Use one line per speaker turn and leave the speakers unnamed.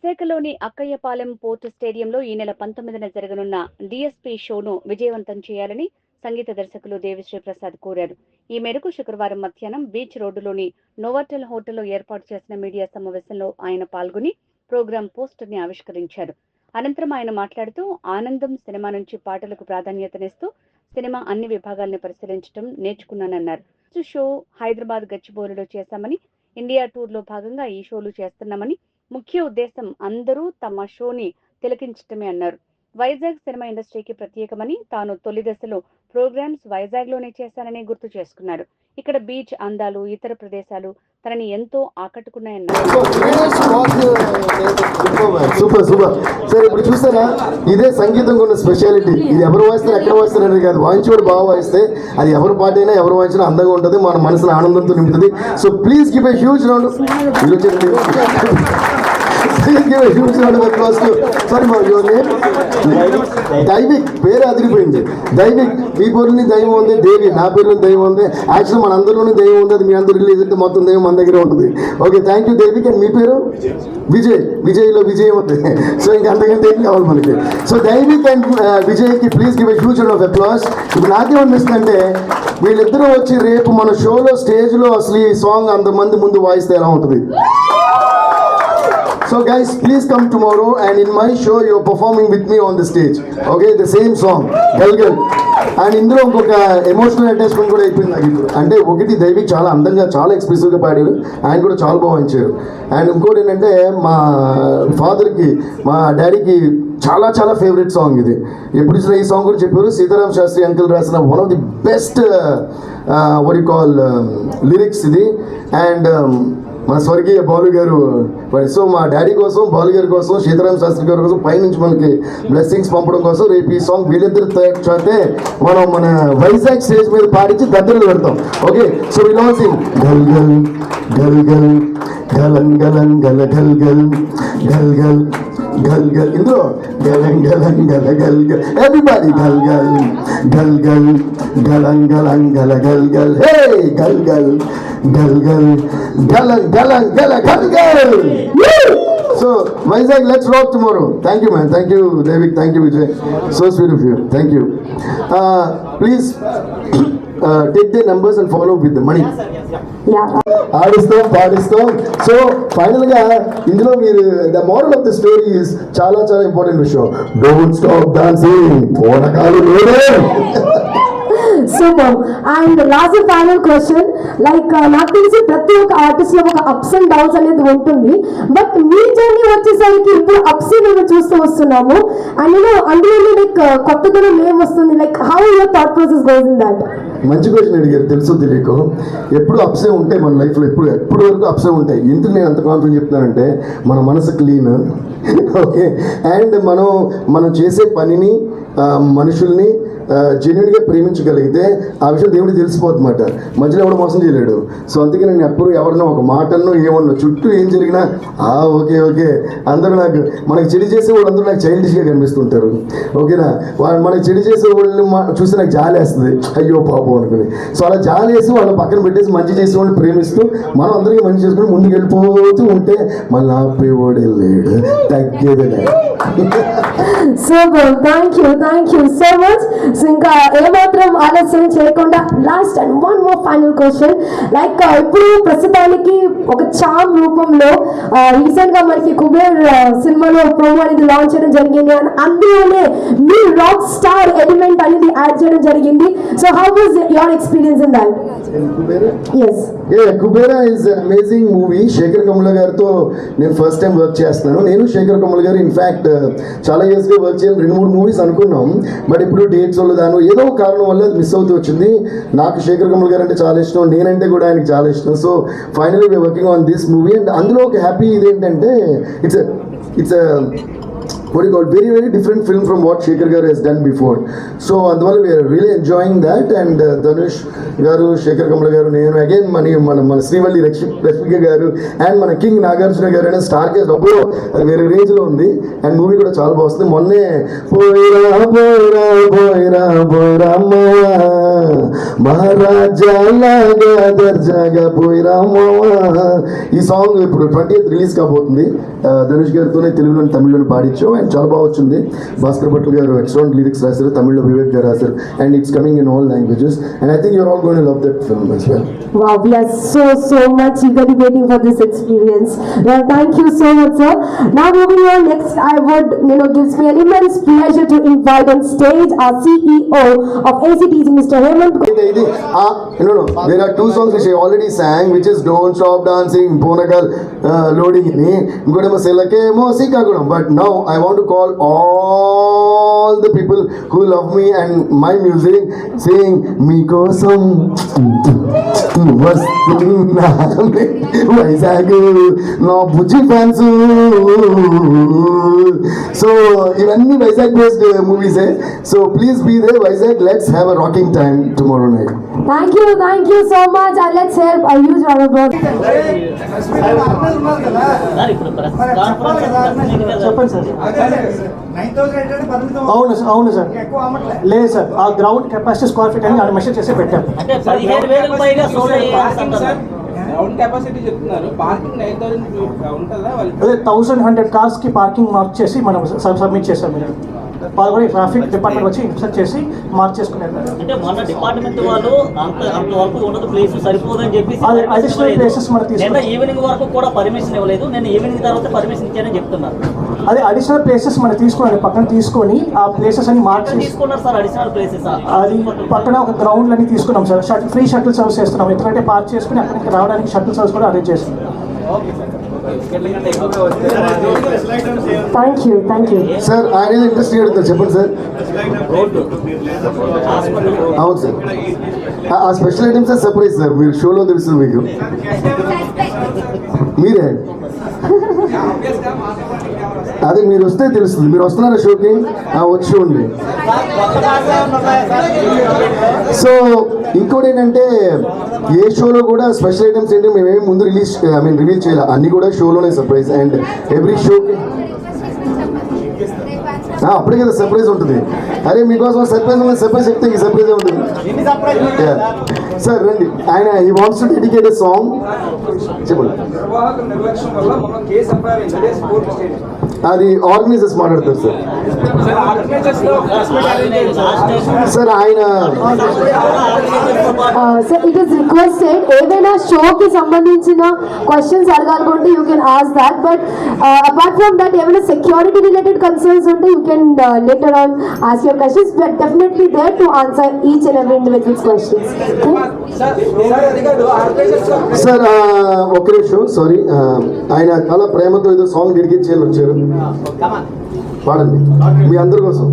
విశాఖలోని అక్కయ్యపాలెం పోర్టు స్టేడియంలో ఈ నెల 19న జరగనున్న డీఎస్పీ షోను విజయవంతం చేయాలని సంగీత దర్శకులు దేవిశ్రీ ప్రసాద్ కోరారు. ఈ మేరకు శుక్రవారం మధ్యాహ్నం బీచ్ రోడ్డులోని నోవాటెల్ హోటల్లో ఏర్పాటు చేసిన మీడియా సమావేశంలో ఆయన పాల్గొని ప్రోగ్రాం పోస్టర్ ని ఆవిష్కరించారు. అనంతరం ఆయన మాట్లాడుతూ ఆనందం సినిమా నుంచి పాటలకు ప్రాధాన్యతనిస్తూ సినిమా అన్ని విభాగాలను పరిశీలించడం నేర్చుకున్నానన్నారు. షో హైదరాబాద్ గచ్చిబౌలిలో చేశామని, ఇండియా టూర్ లో భాగంగా ఈ షోలు చేస్తున్నామని, ముఖ్య ఉద్దేశం అందరూ తమ షోని తిలకించటమే అన్నారు. వైజాగ్ సినిమా ఇండస్ట్రీకి ప్రత్యేకమని, తాను తొలి దశలో ప్రోగ్రామ్స్ వైజాగ్ లోనే చేశానని గుర్తు చేసుకున్నారు. ఇక్కడ బీచ్ అందాలు, ఇతర ప్రదేశాలు తనని ఎంతో ఆకట్టుకున్నాయన్నారు.
Super super sir. ఇప్పుడు చూస్తారా, ఇదే సంగీతం ఉన్న స్పెషాలిటీ. ఇది ఎవరు వాయిస్తారు, ఎక్కడ వాయిస్తారు అనేది కాదు, వాయించి కూడా బాగా వాయిస్తే అది ఎవరు పాట అయినా ఎవరు వాయించినా అందంగా ఉంటుంది, మన మనసులో ఆనందంతో నింపుతుంది. So please give a huge round. Daivik పేరు అదిరిపోయింది. దైవిక్, మీ పేరుని దైవం ఉంది, దేవి నా పేరుని దైవం ఉంది. యాక్చువల్ మన అందరిలోని దైవం ఉంది, అది మీ అందరూ రిలీజ్ అయితే మొత్తం దైవం మన దగ్గర ఉంటుంది. Okay, thank you Daivik. And మీ పేరు విజయ్. విజయ్లో విజయం ఉంది. సో ఇంకా అంతకంటే ఏం కావాలి మనకి. సో దైవిక్ అండ్ విజయ్కి please give a huge round of applause. ఇప్పుడు నాకేమనిపిస్తుందంటే, వీళ్ళిద్దరూ వచ్చి రేపు మన షోలో స్టేజ్లో అసలు ఈ సాంగ్ అంతమంది ముందు వాయిస్తే ఎలా ఉంటుంది. So guys, please come tomorrow and in my show you're performing with me on the stage. Okay, the same song, Gal Gal. And ఇందులో ఇంకొక ఎమోషనల్ అటాచ్మెంట్ కూడా అయిపోయింది నాకు ఇప్పుడు. అంటే ఒకటి, దైవిక్ చాలా అందంగా చాలా ఎక్స్ప్రెసివ్గా పాడారు, ఆయన కూడా చాలా బాగుంచారు. అండ్ ఇంకోటి ఏంటంటే, మా ఫాదర్కి, మా డాడీకి చాలా చాలా ఫేవరెట్ సాంగ్ ఇది. ఎప్పుడు ఇచ్చిన ఈ సాంగ్ కూడా చెప్పారు, సీతారాం శాస్త్రి అంకుల్ రాసిన one of the best what you call lyrics ఇది. అండ్ మన స్వర్గీయ బాలు గారు, సో మా డాడీ కోసం, బాలు గారి కోసం, సీతారాం శాస్త్రి గారి కోసం పైనుంచి మనకి బ్లెస్సింగ్స్ పంపడం కోసం రేపు ఈ సాంగ్ వీళ్ళిద్దరు చేస్తే మనం మన వైజాగ్ స్టేజ్ మీద పాడించి దగ్గరలో పెడతాం. Okay, so will all Singh గల్ గల్ గల్ గల్ గలం గలం గల గల్ గల్ గల్ గల్ గల్ గల్. ఇందులో గలం గలం గల గల్ గల్, ఎవ్రీబడి గల్ గల్ గల్ గల్ గలం గలం గల గల్ గల్, హే గల్ గల్ గల్ గల్ గలం గలం గల గల్ గల్. So Vizag, let's rock tomorrow. Thank you man, thank you Devik, thank you Vijay, so sweet of you, thank you. Please take their numbers and follow with the money. ఆడిస్తాం, పాడిస్తాం. సో ఫైనల్ గా ఇందులో మీరు the moral of the story is చాలా చాలా important విషయం. Don't stop dancing, పోనకాలు లేదే.
Super. And last final question, like నాకు తెలిసి ప్రతి ఒక్క ఆర్టిస్ట్ లో ఒక అప్స్ అండ్ డౌన్స్ అనేది ఉంటుంది, బట్ మీ జర్నీ వచ్చేసరికి ఇప్పుడు అప్స్ మేము చూస్తూ వస్తున్నాము. అండ్ అందులో లైక్ కొత్తదనం ఏం వస్తుంది, like how your thought process goes in that?
మంచి క్వశ్చన్ అడిగారు. తెలుసో తెలియకో ఎప్పుడు అప్సే ఉంటాయి మన లైఫ్లో, ఎప్పుడు వరకు అప్సే ఉంటాయి. ఎందుకు నేను అంత కాన్ఫిడెంట్ చెప్తానంటే, మన మనసు క్లీన్, ఓకే, అండ్ మనం చేసే పనిని, మనుషుల్ని జెన్యున్గా ప్రేమించగలిగితే ఆ విషయం దేవుడికి తెలిసిపోతుందన్నమాట. మధ్యలో ఎవడో మోసం చేయలేడు. సో అందుకే నేను ఎప్పుడు ఎవరన్నా ఒక మాటను ఏమన్నా చుట్టూ ఏం జరిగినా ఓకే ఓకే, అందరూ మనకి చెడు చేసే వాళ్ళు అందరూ నాకు చైల్డిష్గా కనిపిస్తుంటారు. ఓకేనా, వాళ్ళు మనకి చెడు చేసే వాళ్ళని చూసి నాకు జాలి వేస్తుంది, అయ్యో పాపం అనుకుని. సో అలా జాలి వేసి వాళ్ళని పక్కన పెట్టేసి మంచి చేసే వాళ్ళని ప్రేమిస్తూ మనం అందరికీ మంచి చేసుకుని ముందుకు వెళ్ళిపోతూ ఉంటే మళ్ళీ ఆపేవాడే లేడు, తగ్గేదే.
Super, thank you so much. So ఇంకా ఏమాత్రం ఆలస్యం చేయకుండా last and one more final question, like ఇప్పుడు ప్రస్తుతానికి ఒక చామ్ రూపంలో రీసెంట్ గా మనకి కుబేర్ సినిమాలో ప్రోమో అనేది లాంచ్ చేయడం జరిగింది, అండ్ అందులోనే మీ రాక్ స్టార్ ఎలిమెంట్ అనేది యాడ్ చేయడం జరిగింది. So how was your experience in that? yes
Kubera is amazing movie. Sekhar Kammula గారితో నేను ఫస్ట్ టైం వర్క్ చేస్తున్నాను. నేను శేఖర్ కమల గారు ఇన్ఫ్యాక్ట్ చాలా ఇయర్స్గా వర్క్ చేయాలి, 2-3 మూవీస్ అనుకున్నాం, బట్ ఇప్పుడు డేట్స్ వల్ల దాని ఏదో కారణం వల్ల మిస్ అవుతూ వచ్చింది. నాకు శేఖర్ కమల్ గారు అంటే చాలా ఇష్టం, నేనంటే కూడా ఆయనకి చాలా ఇష్టం. So finally we are working on this movie. And అందులో ఒక హ్యాపీ ఇదేంటంటే, it's what do you call, very very different film from what Shekhar garu has done before. So అందువల్ల we are really enjoying that, and Dhanush garu, Shekhar Kamla garu, నేను again మన శ్రీవల్లి రష్మిక గారు and మన king Nagarjuna గారు అనే star cast అప్పుడు వేరే range లో ఉంది. అండ్ మూవీ కూడా చాలా బాగుంది. మొన్నే పోయిరా పోయిరా పోయిరా పోయిరా మహారాజా లాగా దర్జాగా పోయిరా ఈ సాంగ్ ఇప్పుడు 20th రిలీజ్ కాబోతుంది. ధనుష్ గారితోనే తెలుగులోని తమిళ్లోని పాడించాం అండ్ చాలా బాగా వచ్చింది. భాస్కర్ భట్ల గారు ఎక్సలెంట్ లిరిక్స్ రాశారు, తమిళ్లో వివేక్ గారు రాశారు, and it's coming in all languages and I think you are all going to love that film as well.
Wow, we are so much eagerly waiting for this experience. Well, thank you so much, sir. Now moving on, next I would, gives me an immense pleasure to invite on stage our CEO of ACTC, Mr. Hemant.
No, there are two songs which I already sang, which is Don't Stop Dancing, Ponagal, Loading ini, Godama Selake, Mosikagudam. But now I want to call all the people who love me and my music, saying Mikosam వస్తున్నానే వైజాగ్ నా బుజ్జి fans. So ఇవన్నీ Vizag based మూవీసే. So please be there Vizag. Let's have a rocking time tomorrow night.
Thank you so much, and let's have a huge round of applause.
చెప్పండి sir. అవును sir, లేదు sir, ఆ ground capacity square feet అని measure చేసి పెట్టారు. అదే 1100 cars కి parking mark చేసి మనం సబ్మిట్ చేసాం. మీరు వాళ్ళు కూడా ట్రాఫిక్ డిపార్ట్మెంట్ వచ్చి ఇన్స్పెక్ట్ చేసి మార్క్ చేసుకున్నారు.
అంటే మన డిపార్ట్మెంట్ వాళ్ళు అంతవరకు ఉండదు, ప్లేస్ సరిపోదని చెప్పి
అడిషనల్ ప్లేసెస్ మనం తీసుకున్నాం.
ఈవినింగ్ వరకు కూడా పర్మిషన్ ఇవ్వలేదు, నేను ఈవినింగ్ తర్వాత పర్మిషన్ ఇచ్చానని చెప్తున్నారు.
అదే అడిషనల్ ప్లేసెస్ మనం తీసుకున్నాం, పక్కన తీసుకొని ఆ ప్లేసెస్ అని మార్క్ చేసి
తీసుకున్నారు సార్. అడిషనల్ ప్లేసెస్
అది పక్కన ఒక గ్రౌండ్ అని తీసుకున్నాం సార్. ఫ్రీ షటిల్ సర్వీస్ చేస్తున్నాం. ఎందుకంటే పార్క్ చేసుకుని అక్కడికి రావడానికి షటిల్ సర్వీస్ కూడా అరేంజ్ చేస్తున్నాం.
Thank you.
సార్ ఆయన ఇంట్రెస్ట్ అడుగుతారు, చెప్పండి సార్. అవును సార్, ఆ స్పెషల్ ఐటమ్స్ సర్ప్రైజ్ సార్. మీరు షోలో తెలుస్తుంది మీకు. మీరే అదే మీరు వస్తే తెలుస్తుంది. మీరు వస్తున్నారా షోకి? వచ్చి ఉండి. సో ఇంకోటి ఏంటంటే ఏ షోలో కూడా స్పెషల్ ఐటమ్స్ ఏంటి మేమేమి ముందు రివీల్ చేయాలి, అన్ని కూడా షోలోనే సర్ప్రైజ్. అండ్ ఎవ్రీ షోకి అప్పుడే కదా సర్ప్రైజ్ ఉంటుంది. అరే మీకోసం సర్ప్రైజ్ చెప్తే ఈ సర్ప్రైజ్ ఉంటుంది. సార్ రండి. ఆయన ఈ wants to dedicate a song. చెప్పండి. అది ఆర్గనైజర్స్ మాట్లాడతారు సార్. సార్ ఆయన
సార్ ఇట్ ఈస్ రిక్వెస్టెడ్ ఏదైనా షోకి సంబంధించిన క్వశ్చన్స్ అడగాలనుకుంటే you can ask that. But apart from that ఏమైనా సెక్యూరిటీ రిలేటెడ్ కన్సర్న్స్ ఉంటే you can later on ask your questions. But definitely there to answer each and every individuals questions.
Sir ఒక నిమిషం, sorry. ఆయన చాలా ప్రేమతో ఏదో song dedicate చేయాలని వచ్చారు. పాడండి మీ అందరి కోసం.